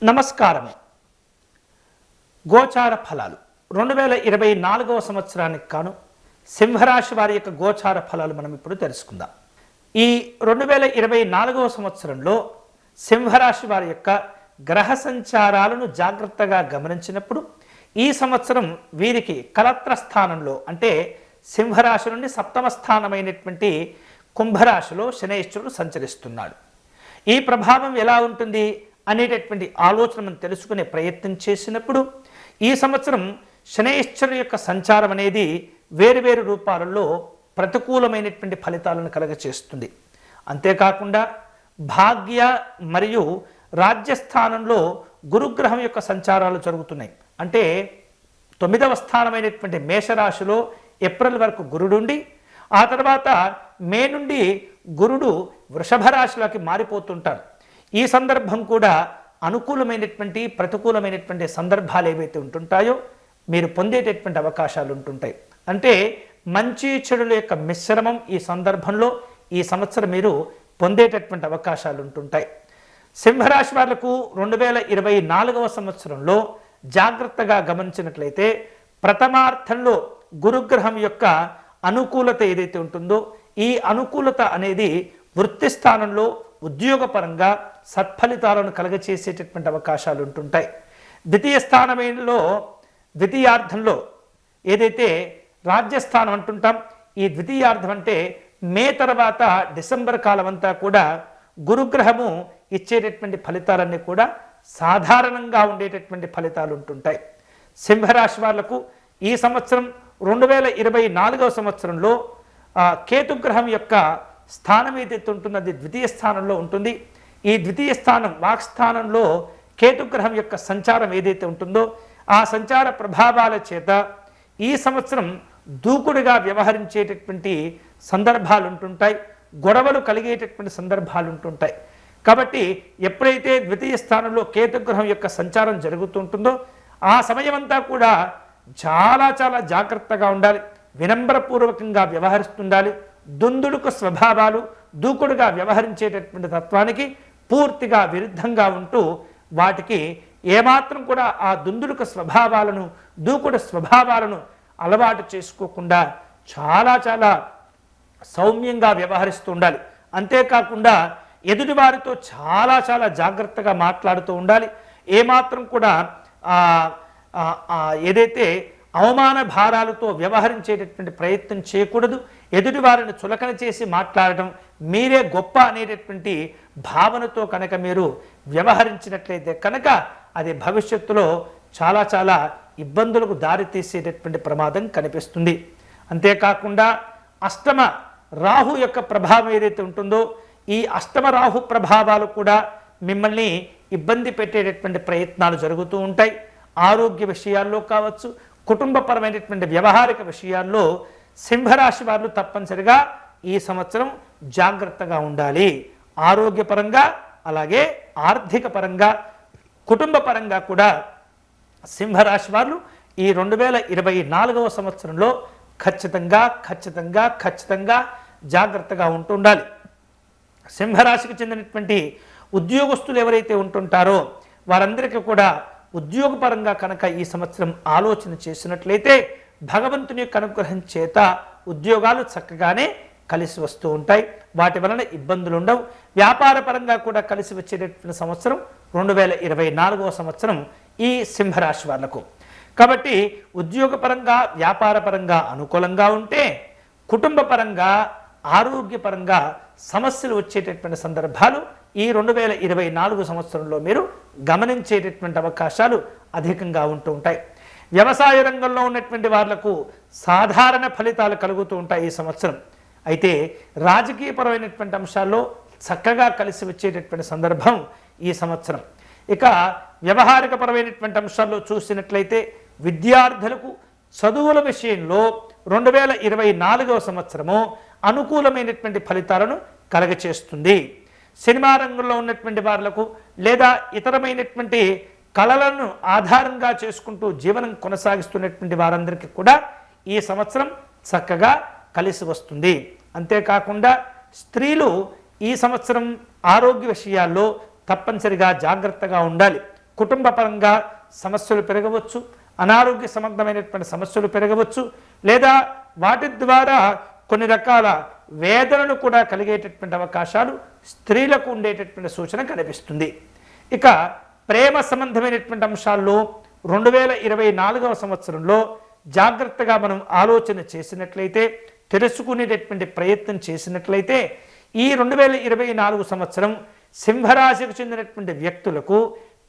నమస్కారము. గోచార ఫలాలు 2024వ సంవత్సరానికి కాను సింహరాశి వారి యొక్క గోచార ఫలాలు మనం ఇప్పుడు తెలుసుకుందాం. ఈ 2024వ సంవత్సరంలో సింహరాశి వారి యొక్క గ్రహ సంచారాలను జాగ్రత్తగా గమనించినప్పుడు ఈ సంవత్సరం వీరికి కలత్ర స్థానంలో అంటే సింహరాశి నుండి సప్తమ స్థానమైనటువంటి కుంభరాశిలో శనైశ్వరుడు సంచరిస్తున్నాడు. ఈ ప్రభావం ఎలా ఉంటుంది అనేటటువంటి ఆలోచన మనం తెలుసుకునే ప్రయత్నం చేసినప్పుడు ఈ సంవత్సరం శనైశ్వరుడు యొక్క సంచారం అనేది వేరువేరు రూపాలలో ప్రతికూలమైనటువంటి ఫలితాలను కలగచేస్తుంది. అంతేకాకుండా భాగ్య మరియు రాజ్యస్థానంలో గురుగ్రహం యొక్క సంచారాలు జరుగుతున్నాయి. అంటే 9వ స్థానమైనటువంటి మేషరాశిలో ఏప్రిల్ వరకు గురుడుండి ఆ తర్వాత మే నుండి గురుడు వృషభ రాశిలోకి మారిపోతుంటాడు. ఈ సందర్భం కూడా అనుకూలమైనటువంటి ప్రతికూలమైనటువంటి సందర్భాలు ఏవైతే ఉంటుంటాయో మీరు పొందేటటువంటి అవకాశాలు ఉంటుంటాయి. అంటే మంచి చెడుల యొక్క మిశ్రమం ఈ సందర్భంలో ఈ సంవత్సరం మీరు పొందేటటువంటి అవకాశాలు ఉంటుంటాయి. సింహరాశి వాళ్లకు 2024వ సంవత్సరంలో జాగ్రత్తగా గమనించినట్లయితే ప్రథమార్థంలో గురుగ్రహం యొక్క అనుకూలత ఏదైతే ఉంటుందో ఈ అనుకూలత అనేది వృత్తి స్థానంలో ఉద్యోగపరంగా సత్ఫలితాలను కలగచేసేటటువంటి అవకాశాలు ఉంటుంటాయి. ద్వితీయార్థంలో ఏదైతే రాజ్యస్థానం అంటుంటాం, ఈ ద్వితీయార్థం అంటే మే తర్వాత డిసెంబర్ కాలం అంతా కూడా గురుగ్రహము ఇచ్చేటటువంటి ఫలితాలన్నీ కూడా సాధారణంగా ఉండేటటువంటి ఫలితాలు ఉంటుంటాయి. సింహరాశి వాళ్లకు ఈ సంవత్సరం 2024వ సంవత్సరంలో కేతుగ్రహం యొక్క స్థానం ఏదైతే ఉంటుందో ద్వితీయ స్థానంలో ఉంటుంది. ఈ ద్వితీయ స్థానం వాక్స్థానంలో కేతుగ్రహం యొక్క సంచారం ఏదైతే ఉంటుందో ఆ సంచార ప్రభావాల చేత ఈ సంవత్సరం దూకుడుగా వ్యవహరించేటటువంటి సందర్భాలు ఉంటుంటాయి, గొడవలు కలిగేటటువంటి సందర్భాలు ఉంటుంటాయి. కాబట్టి ఎప్పుడైతే ద్వితీయ స్థానంలో కేతుగ్రహం యొక్క సంచారం జరుగుతుంటుందో ఆ సమయమంతా కూడా చాలా జాగ్రత్తగా ఉండాలి, వినమ్రపూర్వకంగా వ్యవహరిస్తుండాలి. దుందుడుకు స్వభావాలు దూకుడుగా వ్యవహరించేటటువంటి తత్వానికి పూర్తిగా విరుద్ధంగా ఉంటూ వాటికి ఏమాత్రం కూడా ఆ దుందుడుకు స్వభావాలను దూకుడు స్వభావాలను అలవాటు చేసుకోకుండా చాలా సౌమ్యంగా వ్యవహరిస్తూ ఉండాలి. అంతేకాకుండా ఎదుటివారితో చాలా జాగ్రత్తగా మాట్లాడుతూ ఉండాలి. ఏమాత్రం కూడా ఏదైతే అవమాన భారాలతో వ్యవహరించేటటువంటి ప్రయత్నం చేయకూడదు. ఎదుటి వారిని చులకన చేసి మాట్లాడటం, మీరే గొప్ప అనేటటువంటి భావనతో కనుక మీరు వ్యవహరించినట్లయితే కనుక అది భవిష్యత్తులో చాలా ఇబ్బందులకు దారితీసేటటువంటి ప్రమాదం కనిపిస్తుంది. అంతేకాకుండా అష్టమ రాహు యొక్క ప్రభావం ఏదైతే ఉంటుందో ఈ అష్టమ రాహు ప్రభావాలు కూడా మిమ్మల్ని ఇబ్బంది పెట్టేటటువంటి ప్రయత్నాలు జరుగుతూ ఉంటాయి. ఆరోగ్య విషయాల్లో కావచ్చు, కుటుంబపరమైనటువంటి వ్యవహారిక విషయాల్లో సింహరాశి వారు తప్పనిసరిగా ఈ సంవత్సరం జాగ్రత్తగా ఉండాలి. ఆరోగ్యపరంగా అలాగే ఆర్థిక పరంగా కుటుంబ పరంగా కూడా సింహరాశి వారు ఈ 2024వ సంవత్సరంలో ఖచ్చితంగా జాగ్రత్తగా ఉంటుండాలి. సింహరాశికి చెందినటువంటి ఉద్యోగస్తులు ఎవరైతే ఉంటుంటారో వారందరికీ కూడా ఉద్యోగపరంగా కనుక ఈ సంవత్సరం ఆలోచన చేసినట్లయితే భగవంతుని యొక్క అనుగ్రహం చేత ఉద్యోగాలు చక్కగానే కలిసి వస్తూ ఉంటాయి. వాటి వలన ఇబ్బందులు ఉండవు. వ్యాపార పరంగా కూడా కలిసి వచ్చేటటువంటి సంవత్సరం 2024వ సంవత్సరం ఈ సింహరాశి వాళ్లకు. కాబట్టి ఉద్యోగపరంగా వ్యాపారపరంగా అనుకూలంగా ఉంటే కుటుంబ పరంగా ఆరోగ్యపరంగా సమస్యలు వచ్చేటటువంటి సందర్భాలు ఈ 2024 సంవత్సరంలో మీరు గమనించేటటువంటి అవకాశాలు అధికంగా ఉంటూ ఉంటాయి. వ్యవసాయ రంగంలో ఉన్నటువంటి వాళ్లకు సాధారణ ఫలితాలు కలుగుతూ ఉంటాయి ఈ సంవత్సరం. అయితే రాజకీయపరమైనటువంటి అంశాల్లో చక్కగా కలిసి వచ్చేటటువంటి సందర్భం ఈ సంవత్సరం. ఇక వ్యవహారికపరమైనటువంటి అంశాల్లో చూసినట్లయితే విద్యార్థులకు చదువుల విషయంలో 2024వ సంవత్సరము అనుకూలమైనటువంటి ఫలితాలను కలగచేస్తుంది. సినిమా రంగంలో ఉన్నటువంటి వాళ్లకు లేదా ఇతరమైనటువంటి కళలను ఆధారంగా చేసుకుంటూ జీవనం కొనసాగిస్తున్నటువంటి వారందరికీ కూడా ఈ సంవత్సరం చక్కగా కలిసి వస్తుంది. అంతేకాకుండా స్త్రీలు ఈ సంవత్సరం ఆరోగ్య విషయాల్లో తప్పనిసరిగా జాగ్రత్తగా ఉండాలి. కుటుంబ పరంగా సమస్యలు పెరగవచ్చు, అనారోగ్య సంబంధమైనటువంటి సమస్యలు పెరగవచ్చు, లేదా వాటి ద్వారా కొన్ని రకాల వేదనలు కూడా కలిగేటటువంటి అవకాశాలు స్త్రీలకు ఉండేటటువంటి సూచన కనిపిస్తుంది. ఇక ప్రేమ సంబంధమైనటువంటి అంశాల్లో 2024వ సంవత్సరంలో జాగ్రత్తగా మనం ఆలోచన చేసినట్లయితే, తెలుసుకునేటటువంటి ప్రయత్నం చేసినట్లయితే ఈ 2024 సంవత్సరం సింహరాశికి చెందినటువంటి వ్యక్తులకు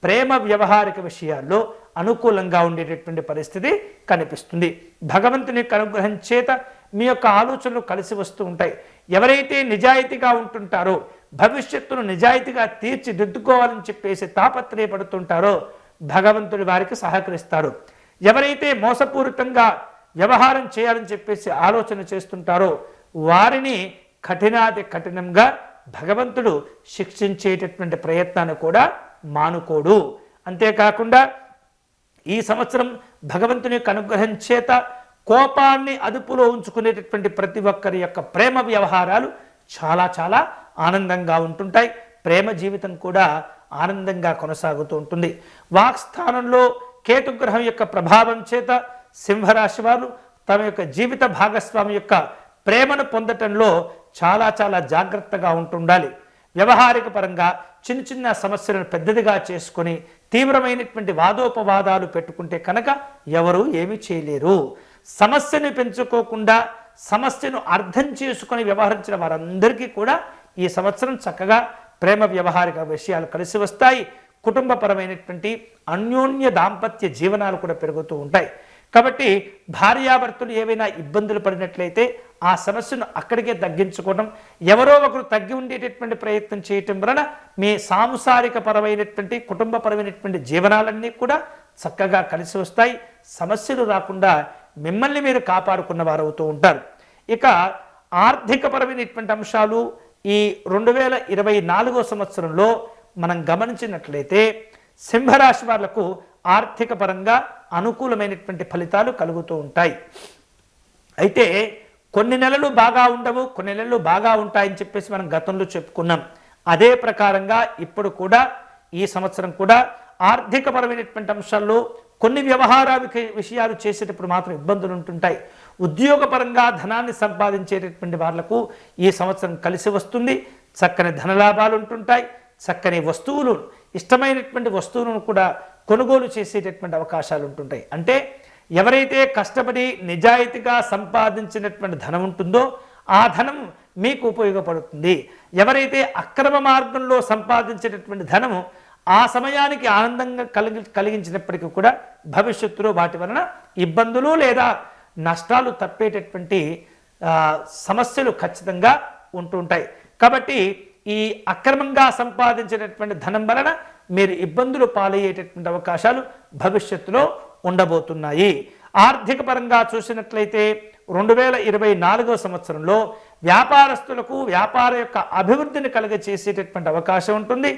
ప్రేమ వ్యవహారిక విషయాల్లో అనుకూలంగా ఉండేటటువంటి పరిస్థితి కనిపిస్తుంది. భగవంతుని యొక్క అనుగ్రహం చేత మీ యొక్క ఆలోచనలు కలిసి వస్తూ ఉంటాయి. ఎవరైతే నిజాయితీగా ఉంటుంటారో, భవిష్యత్తును నిజాయితీగా తీర్చిదిద్దుకోవాలని చెప్పేసి తాపత్రయపడుతుంటారో భగవంతుడి వారికి సహకరిస్తారు. ఎవరైతే మోసపూరితంగా వ్యవహారం చేయాలని చెప్పేసి ఆలోచన చేస్తుంటారో వారిని కఠినాతి కఠినంగా భగవంతుడు శిక్షించేటటువంటి ప్రయత్నాన్ని కూడా మానుకోడు. అంతేకాకుండా ఈ సంవత్సరం భగవంతుని యొక్క అనుగ్రహం చేత కోపాన్ని అదుపులో ఉంచుకునేటటువంటి ప్రతి ఒక్కరి యొక్క ప్రేమ వ్యవహారాలు చాలా చాలా ఆనందంగా ఉంటుంటాయి. ప్రేమ జీవితం కూడా ఆనందంగా కొనసాగుతూ ఉంటుంది. వాక్స్థానంలో కేతుగ్రహం యొక్క ప్రభావం చేత సింహరాశి వారు తమ యొక్క జీవిత భాగస్వామి యొక్క ప్రేమను పొందటంలో చాలా చాలా జాగ్రత్తగా ఉంటుండాలి. వ్యవహారిక పరంగా చిన్న చిన్న సమస్యలను పెద్దదిగా చేసుకొని తీవ్రమైనటువంటి వాదోపవాదాలు పెట్టుకుంటే కనుక ఎవరు ఏమీ చేయలేరు. సమస్యను పెంచుకోకుండా సమస్యను అర్థం చేసుకొని వ్యవహరించిన వారందరికీ కూడా ఈ సంవత్సరం చక్కగా ప్రేమ వ్యవహారిక విషయాలు కలిసి వస్తాయి. కుటుంబపరమైనటువంటి అన్యోన్య దాంపత్య జీవనాలు కూడా పెరుగుతూ ఉంటాయి. కాబట్టి భార్యాభర్తలు ఏవైనా ఇబ్బందులు పడినట్లయితే ఆ సమస్యను అక్కడికే తగ్గించుకోవడం, ఎవరో ఒకరు తగ్గి ఉండేటటువంటి ప్రయత్నం చేయటం వలన మీ సాంసారిక పరమైనటువంటి కుటుంబపరమైనటువంటి జీవనాలన్నీ కూడా చక్కగా కలిసి వస్తాయి. సమస్యలు రాకుండా మిమ్మల్ని మీరు కాపాడుకున్న వారు అవుతూ ఉంటారు. ఇక ఆర్థికపరమైనటువంటి అంశాలు ఈ 2024 సంవత్సరంలో మనం గమనించినట్లయితే సింహరాశి వాళ్లకు ఆర్థిక పరంగా అనుకూలమైనటువంటి ఫలితాలు కలుగుతూ ఉంటాయి. అయితే కొన్ని నెలలు బాగా ఉండవు, కొన్ని నెలలు బాగా ఉంటాయని చెప్పేసి మనం గతంలో చెప్పుకున్నాం. అదే ప్రకారంగా ఇప్పుడు కూడా ఈ సంవత్సరం కూడా ఆర్థికపరమైనటువంటి అంశాల్లో కొన్ని విషయాలు చేసేటప్పుడు మాత్రం ఇబ్బందులు ఉంటుంటాయి. ఉద్యోగపరంగా ధనాన్ని సంపాదించేటటువంటి వాళ్లకు ఈ సంవత్సరం కలిసి వస్తుంది. చక్కని ధనలాభాలు ఉంటుంటాయి. చక్కని వస్తువులు, ఇష్టమైనటువంటి వస్తువులను కూడా కొనుగోలు చేసేటటువంటి అవకాశాలు ఉంటుంటాయి. అంటే ఎవరైతే కష్టపడి నిజాయితీగా సంపాదించినటువంటి ధనం ఉంటుందో ఆ ధనం మీకు ఉపయోగపడుతుంది. ఎవరైతే అక్రమ మార్గంలో సంపాదించినటువంటి ధనము ఆ సమయానికి ఆనందంగా కలిగించినప్పటికీ కూడా భవిష్యత్తులో వాటి వలన ఇబ్బందులు లేదా నష్టాలు తప్పేటటువంటి సమస్యలు ఖచ్చితంగా ఉంటుంటాయి. కాబట్టి ఈ అక్రమంగా సంపాదించినటువంటి ధనం వలన మీరు ఇబ్బందులు పాలయ్యేటటువంటి అవకాశాలు భవిష్యత్తులో ఉండబోతున్నాయి. ఆర్థిక పరంగా చూసినట్లయితే 2024 సంవత్సరంలో వ్యాపారస్తులకు వ్యాపార యొక్క అభివృద్ధిని చేసేటటువంటి అవకాశం ఉంటుంది.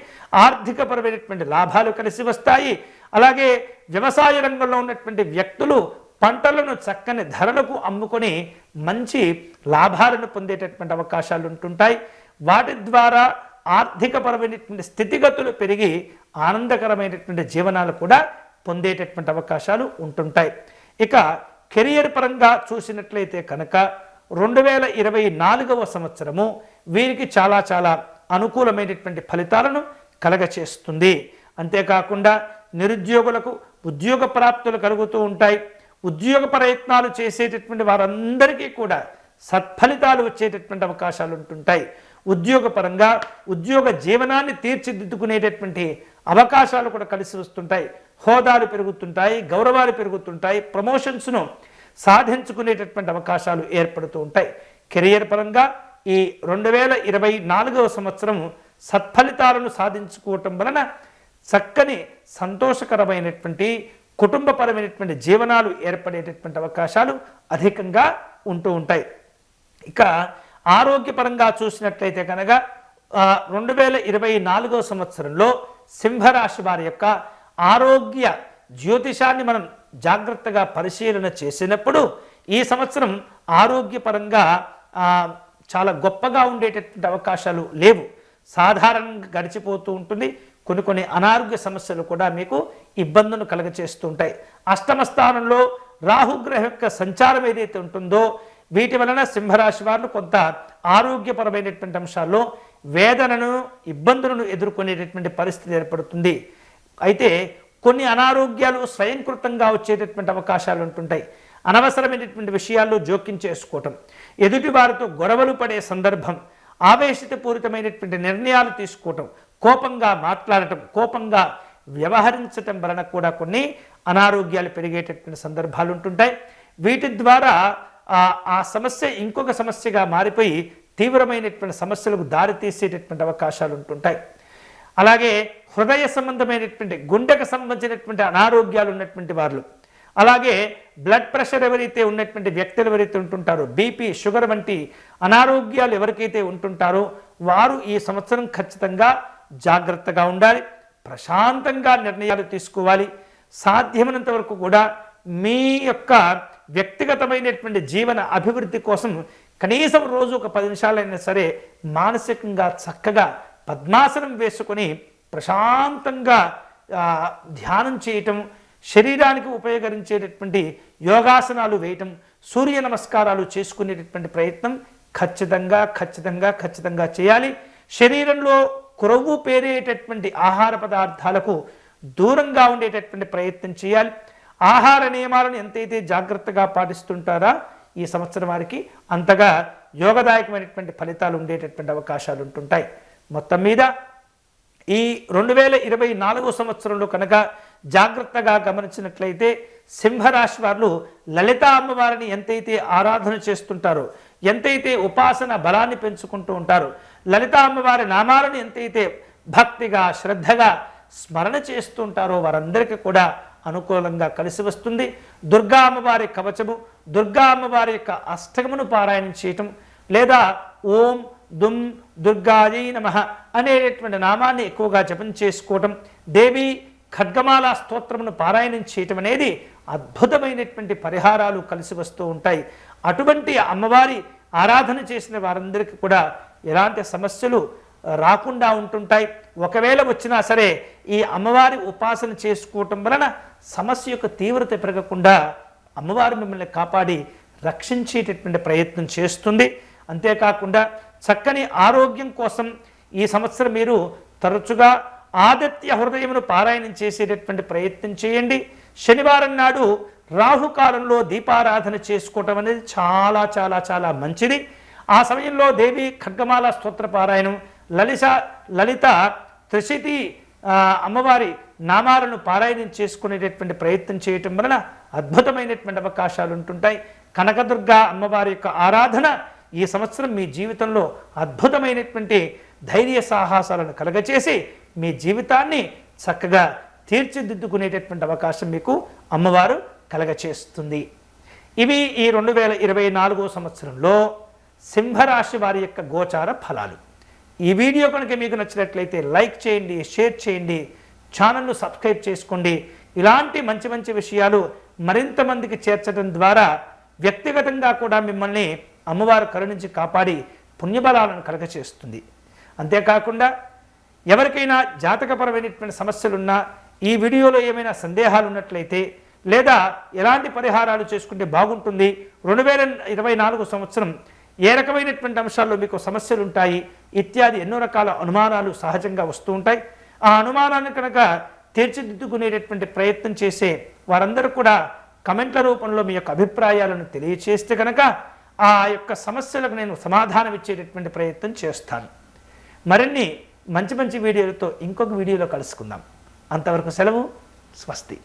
ఆర్థికపరమైనటువంటి లాభాలు కలిసి వస్తాయి. అలాగే వ్యవసాయ రంగంలో ఉన్నటువంటి వ్యక్తులు పంటలను చక్కని ధరలకు అమ్ముకొని మంచి లాభాలను పొందేటటువంటి అవకాశాలు ఉంటుంటాయి. వాటి ద్వారా ఆర్థికపరమైనటువంటి స్థితిగతులు పెరిగి ఆనందకరమైనటువంటి జీవనాలు కూడా పొందేటటువంటి అవకాశాలు ఉంటుంటాయి. ఇక కెరియర్ పరంగా చూసినట్లయితే కనుక 2024 సంవత్సరము వీరికి చాలా చాలా అనుకూలమైనటువంటి ఫలితాలను కలగచేస్తుంది. అంతేకాకుండా నిరుద్యోగులకు ఉద్యోగ ప్రాప్తులు కలుగుతూ ఉంటాయి. ఉద్యోగ ప్రయత్నాలు చేసేటటువంటి వారందరికీ కూడా సత్ఫలితాలు వచ్చేటటువంటి అవకాశాలు ఉంటుంటాయి. ఉద్యోగపరంగా ఉద్యోగ జీవనాన్ని తీర్చిదిద్దుకునేటటువంటి అవకాశాలు కూడా కలిసి వస్తుంటాయి. హోదాలు పెరుగుతుంటాయి, గౌరవాలు పెరుగుతుంటాయి, ప్రమోషన్స్ను సాధించుకునేటటువంటి అవకాశాలు ఏర్పడుతూ ఉంటాయి. కెరియర్ పరంగా ఈ 2024 సంవత్సరం సత్ఫలితాలను సాధించుకోవటం వలన చక్కని సంతోషకరమైనటువంటి కుటుంబపరమైనటువంటి జీవనాలు ఏర్పడేటటువంటి అవకాశాలు అధికంగా ఉంటూ ఉంటాయి. ఇక ఆరోగ్యపరంగా చూసినట్లయితే కనుక 2024 సంవత్సరంలో సింహరాశి వారి యొక్క ఆరోగ్య జ్యోతిషాన్ని మనం జాగ్రత్తగా పరిశీలన చేసినప్పుడు ఈ సంవత్సరం ఆరోగ్యపరంగా చాలా గొప్పగా ఉండేటటువంటి అవకాశాలు లేవు. సాధారణంగా గడిచిపోతూ ఉంటుంది. కొన్ని అనారోగ్య సమస్యలు కూడా మీకు ఇబ్బందులను కలుగచేస్తూ ఉంటాయి. అష్టమ స్థానంలో రాహుగ్రహం యొక్క సంచారం ఏదైతే ఉంటుందో వీటి వలన సింహరాశి వారు కొంత ఆరోగ్యపరమైనటువంటి అంశాల్లో వేదనను ఇబ్బందులను ఎదుర్కొనేటటువంటి పరిస్థితి ఏర్పడుతుంది. అయితే కొన్ని అనారోగ్యాలు స్వయంకృతంగా వచ్చేటటువంటి అవకాశాలు ఉంటుంటాయి. అనవసరమైనటువంటి విషయాల్లో జోక్యం చేసుకోవటం, ఎదుటి వారితో గొడవలు పడే సందర్భం, ఆవేశపూరితమైనటువంటి నిర్ణయాలు తీసుకోవటం, కోపంగా మాట్లాడటం, కోపంగా వ్యవహరించటం వలన కూడా కొన్ని అనారోగ్యాలు పెరిగేటటువంటి సందర్భాలు ఉంటుంటాయి. వీటి ద్వారా ఆ సమస్య ఇంకొక సమస్యగా మారిపోయి తీవ్రమైనటువంటి సమస్యలకు దారితీసేటటువంటి అవకాశాలు ఉంటుంటాయి. అలాగే హృదయ సంబంధమైనటువంటి గుండెకు సంబంధించినటువంటి అనారోగ్యాలు ఉన్నటువంటి వాళ్ళు, అలాగే బ్లడ్ ప్రెషర్ ఎవరైతే ఉన్నటువంటి వ్యక్తులు ఎవరైతే ఉంటుంటారో, బీపీ షుగర్ వంటి అనారోగ్యాలు ఎవరికైతే ఉంటుంటారో వారు ఈ సంవత్సరం ఖచ్చితంగా జాగ్రత్తగా ఉండాలి, ప్రశాంతంగా నిర్ణయాలు తీసుకోవాలి. సాధ్యమైనంత వరకు కూడా మీ యొక్క వ్యక్తిగతమైనటువంటి జీవన అభివృద్ధి కోసం కనీసం రోజు ఒక 10 నిమిషాలైనా సరే మానసికంగా చక్కగా పద్మాసనం వేసుకొని ప్రశాంతంగా ధ్యానం చేయటం, శరీరానికి ఉపయోగించేటటువంటి యోగాసనాలు వేయటం, సూర్య నమస్కారాలు చేసుకునేటటువంటి ప్రయత్నం ఖచ్చితంగా చేయాలి. శరీరంలో కొవ్వు పేరేటటువంటి ఆహార పదార్థాలకు దూరంగా ఉండేటటువంటి ప్రయత్నం చేయాలి. ఆహార నియమాలను ఎంతైతే జాగ్రత్తగా పాటిస్తుంటారా ఈ సంవత్సరం వారికి అంతగా యోగదాయకమైనటువంటి ఫలితాలు ఉండేటటువంటి అవకాశాలు ఉంటుంటాయి. మొత్తం మీద ఈ 2024 సంవత్సరంలో కనుక జాగ్రత్తగా గమనించినట్లయితే సింహరాశి వారు లలితా అమ్మవారిని ఎంతైతే ఆరాధన చేస్తుంటారో, ఎంతైతే ఉపాసన బలాన్ని పెంచుకుంటూ ఉంటారో, లలితా అమ్మవారి నామాలను ఎంతైతే భక్తిగా శ్రద్ధగా స్మరణ చేస్తుంటారో వారందరికీ కూడా అనుకూలంగా కలిసి వస్తుంది. దుర్గా అమ్మవారి కవచము, దుర్గా అమ్మవారి యొక్క అష్టకమును పారాయణం చేయటం, లేదా ఓం దుం దుర్గాయై నమః అనేటటువంటి నామాన్ని ఎక్కువగా జపం చేసుకోవటం, దేవి ఖడ్గమాల స్తోత్రమును పారాయణం చేయటం అనేది అద్భుతమైనటువంటి పరిహారాలు కలిసి వస్తూ ఉంటాయి. అటువంటి అమ్మవారి ఆరాధన చేసిన వారందరికీ కూడా ఎలాంటి సమస్యలు రాకుండా ఉంటుంటాయి. ఒకవేళ వచ్చినా సరే ఈ అమ్మవారి ఉపాసన చేసుకోవటం వలన సమస్య యొక్క తీవ్రత పెరగకుండా అమ్మవారు మిమ్మల్ని కాపాడి రక్షించేటటువంటి ప్రయత్నం చేస్తుంది. అంతేకాకుండా చక్కని ఆరోగ్యం కోసం ఈ సంవత్సరం మీరు తరచుగా ఆదిత్య హృదయమును పారాయణం చేసేటటువంటి ప్రయత్నం చేయండి. శనివారం నాడు రాహుకాలంలో దీపారాధన చేసుకోవటం అనేది చాలా మంచిది. ఆ సమయంలో దేవి ఖడ్గమాల స్తోత్ర పారాయణం, లలిత త్రిశతి అమ్మవారి నామాలను పారాయణం చేసుకునేటటువంటి ప్రయత్నం చేయటం వలన అద్భుతమైనటువంటి అవకాశాలు ఉంటుంటాయి. కనకదుర్గ అమ్మవారి యొక్క ఆరాధన ఈ సంవత్సరం మీ జీవితంలో అద్భుతమైనటువంటి ధైర్య సాహసాలను కలగచేసి మీ జీవితాన్ని చక్కగా తీర్చిదిద్దుకునేటటువంటి అవకాశం మీకు అమ్మవారు కలగచేస్తుంది. ఇవి ఈ 2024 సంవత్సరంలో సింహరాశి వారి యొక్క గోచార ఫలాలు. ఈ వీడియో కనుక మీకు నచ్చినట్లయితే లైక్ చేయండి, షేర్ చేయండి, ఛానల్ను సబ్స్క్రైబ్ చేసుకోండి. ఇలాంటి మంచి విషయాలు మరింత మందికి చేర్చడం ద్వారా వ్యక్తిగతంగా కూడా మిమ్మల్ని అమ్మవారు కరుణించి కాపాడి పుణ్యబలాలను కలగచేస్తుంది. అంతేకాకుండా ఎవరికైనా జాతకపరమైనటువంటి సమస్యలున్నా, ఈ వీడియోలో ఏమైనా సందేహాలు ఉన్నట్లయితే, లేదా ఎలాంటి పరిహారాలు చేసుకుంటే బాగుంటుంది, 2024 సంవత్సరం ఏ రకమైనటువంటి అంశాల్లో మీకు సమస్యలు ఉంటాయి ఇత్యాది ఎన్నో రకాల అనుమానాలు సహజంగా వస్తూ ఉంటాయి. ఆ అనుమానాన్ని కనుక తీర్చిదిద్దుకునేటటువంటి ప్రయత్నం చేసే వారందరూ కూడా కమెంట్ల రూపంలో మీ యొక్క అభిప్రాయాలను తెలియచేస్తే కనుక ఆ యొక్క సమస్యలకు నేను సమాధానం ఇచ్చేటటువంటి ప్రయత్నం చేస్తాను. మరిన్ని మంచి వీడియోలతో ఇంకొక వీడియోలో కలుసుకుందాం. అంతవరకు సెలవు. స్వస్తి.